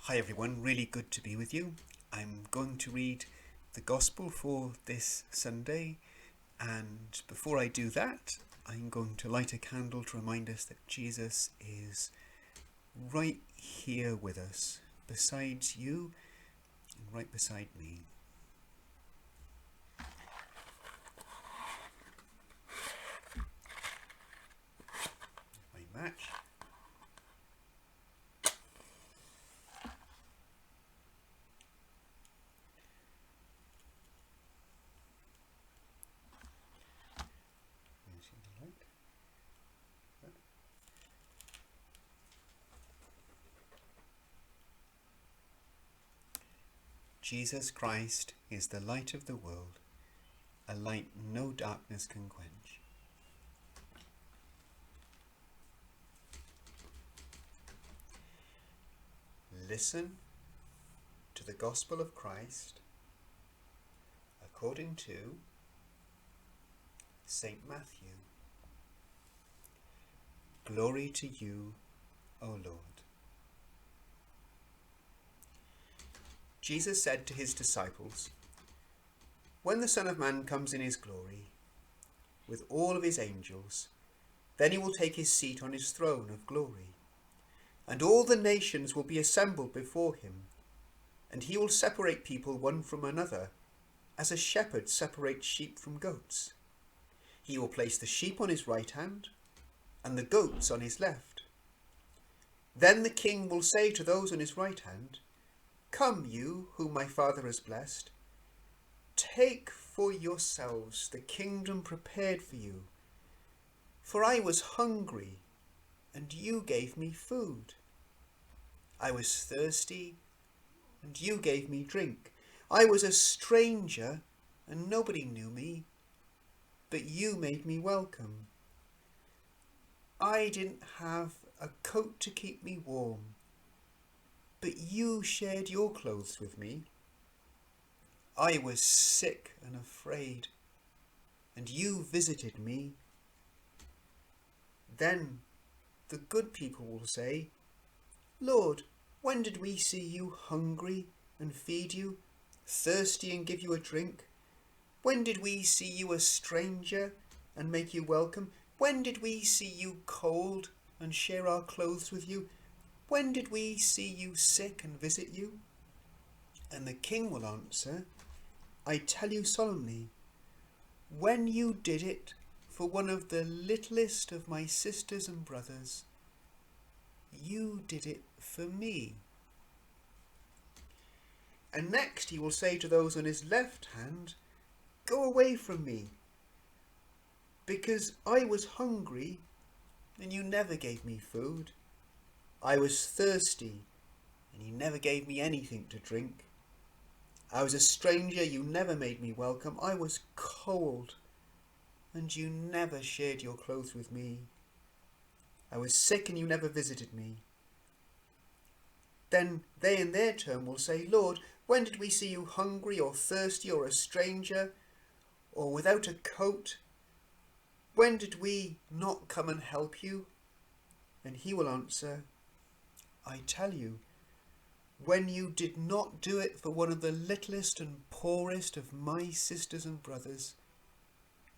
Hi everyone, really good to be with you. I'm going to read the Gospel for this Sunday, and before I do that, I'm going to light a candle to remind us that Jesus is right here with us, beside you and right beside me. My match. Jesus Christ is the light of the world, a light no darkness can quench. Listen to the Gospel of Christ according to St. Matthew. Glory to you, O Lord. Jesus said to his disciples, "When the Son of Man comes in his glory, with all of his angels, then he will take his seat on his throne of glory, and all the nations will be assembled before him, and he will separate people one from another, as a shepherd separates sheep from goats. He will place the sheep on his right hand, and the goats on his left. Then the king will say to those on his right hand, 'Come, you whom my Father has blessed, take for yourselves the kingdom prepared for you. For I was hungry, and you gave me food. I was thirsty, and you gave me drink. I was a stranger, and nobody knew me, but you made me welcome. I didn't have a coat to keep me warm, but you shared your clothes with me. I was sick and afraid, and you visited me.' Then the good people will say, 'Lord, when did we see you hungry and feed you, thirsty and give you a drink? When did we see you a stranger and make you welcome? When did we see you cold and share our clothes with you? When did we see you sick and visit you?' And the king will answer, 'I tell you solemnly, when you did it for one of the littlest of my sisters and brothers, you did it for me.' And next he will say to those on his left hand, 'Go away from me, because I was hungry and you never gave me food. I was thirsty and you never gave me anything to drink. I was a stranger, you never made me welcome. I was cold and you never shared your clothes with me. I was sick and you never visited me.' Then they in their turn will say, 'Lord, when did we see you hungry or thirsty or a stranger or without a coat? When did we not come and help you?' And he will answer, 'I tell you, when you did not do it for one of the littlest and poorest of my sisters and brothers,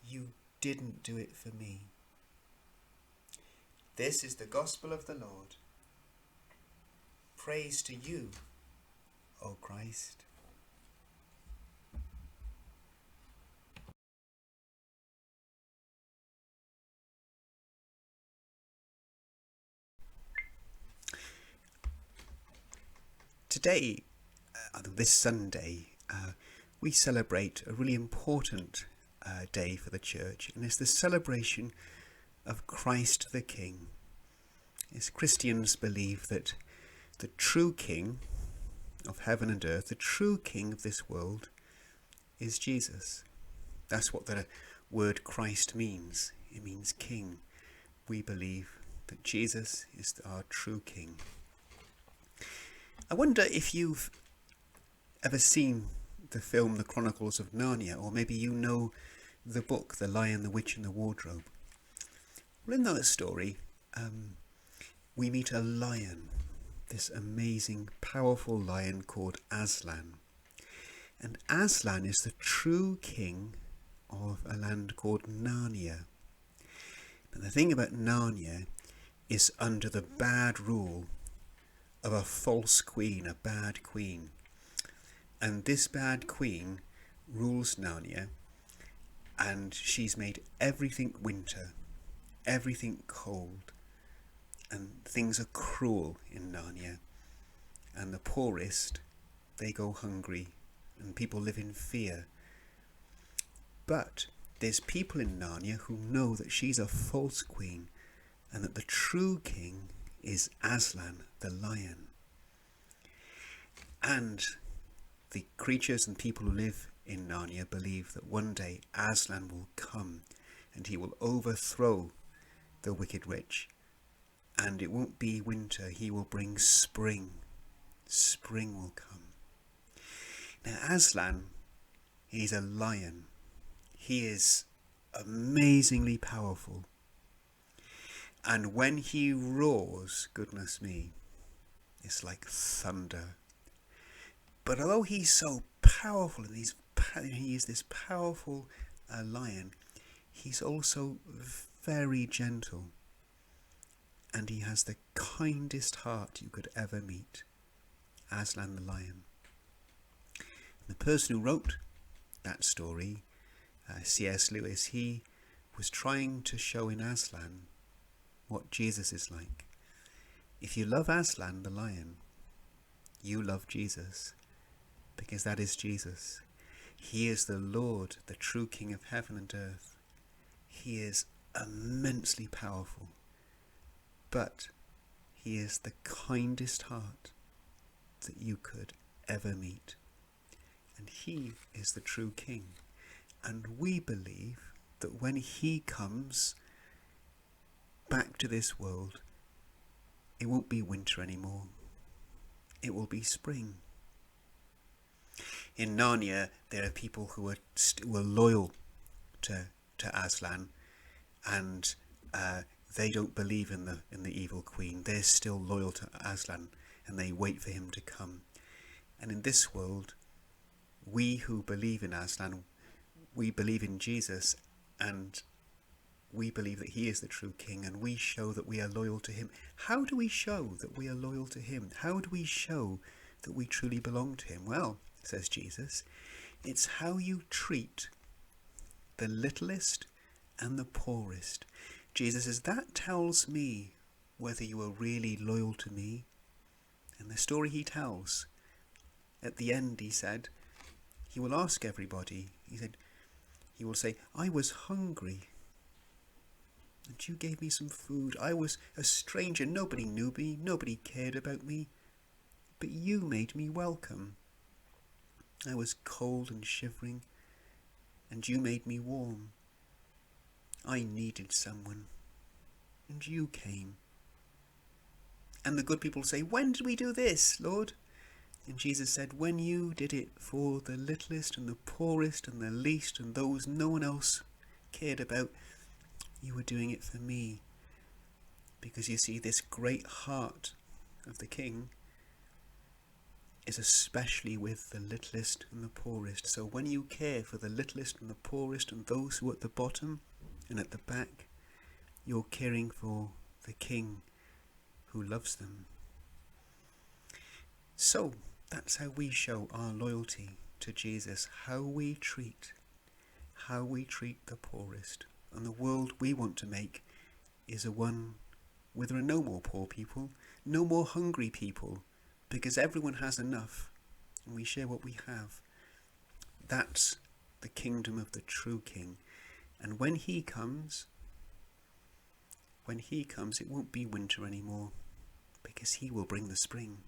you didn't do it for me.' This is the gospel of the Lord. Praise to you, O Christ." Today, this Sunday, we celebrate a really important day for the church, and it's the celebration of Christ the King. As Christians believe that the true King of heaven and earth, the true King of this world, is Jesus. That's what the word Christ means. It means King. We believe that Jesus is our true King. I wonder if you've ever seen the film The Chronicles of Narnia, or maybe you know the book The Lion, the Witch and the Wardrobe. Well, in that story, we meet a lion, this amazing, powerful lion called Aslan. And Aslan is the true king of a land called Narnia. But the thing about Narnia is under the bad rule of a false queen, a bad queen. And this bad queen rules Narnia, and she's made everything winter, everything cold, and things are cruel in Narnia. And the poorest, they go hungry, and people live in fear. But there's people in Narnia who know that she's a false queen, and that the true king is Aslan, the lion. And the creatures and people who live in Narnia believe that one day Aslan will come and he will overthrow the wicked witch, and it won't be winter, he will bring spring. Spring will come. Now Aslan, he's a lion. He is amazingly powerful. And when he roars, goodness me, it's like thunder. But although he's so powerful, and he is this powerful lion, he's also very gentle. And he has the kindest heart you could ever meet. Aslan the lion. And the person who wrote that story, C.S. Lewis, he was trying to show in Aslan what Jesus is like. If you love Aslan the lion, you love Jesus, because that is Jesus. He is the Lord, the true King of heaven and earth. He is immensely powerful, but he is the kindest heart that you could ever meet. And he is the true King. And we believe that when he comes back to this world, it won't be winter anymore. It will be spring. In Narnia, there are people who are loyal to Aslan, and they don't believe in the evil queen. They're still loyal to Aslan, and they wait for him to come. And in this world, we who believe in Aslan, we believe in Jesus, and we believe that he is the true king, and we show that we are loyal to him. How do we show that we are loyal to him? How do we show that we truly belong to him? Well, says Jesus, it's how you treat the littlest and the poorest. Jesus says, that tells me whether you are really loyal to me. And the story he tells, at the end, he said, he will ask everybody, he will say, I was hungry, and you gave me some food. I was a stranger, nobody knew me, nobody cared about me, but you made me welcome. I was cold and shivering, and you made me warm. I needed someone, and you came. And the good people say, when did we do this, Lord? And Jesus said, when you did it for the littlest and the poorest and the least and those no one else cared about, you were doing it for me. Because you see, this great heart of the King is especially with the littlest and the poorest. So when you care for the littlest and the poorest and those who are at the bottom and at the back, you're caring for the King who loves them. So that's how we show our loyalty to Jesus, how we treat the poorest. And the world we want to make is a one where there are no more poor people, no more hungry people, because everyone has enough and we share what we have. That's the kingdom of the true King. And when he comes, it won't be winter anymore, because he will bring the spring.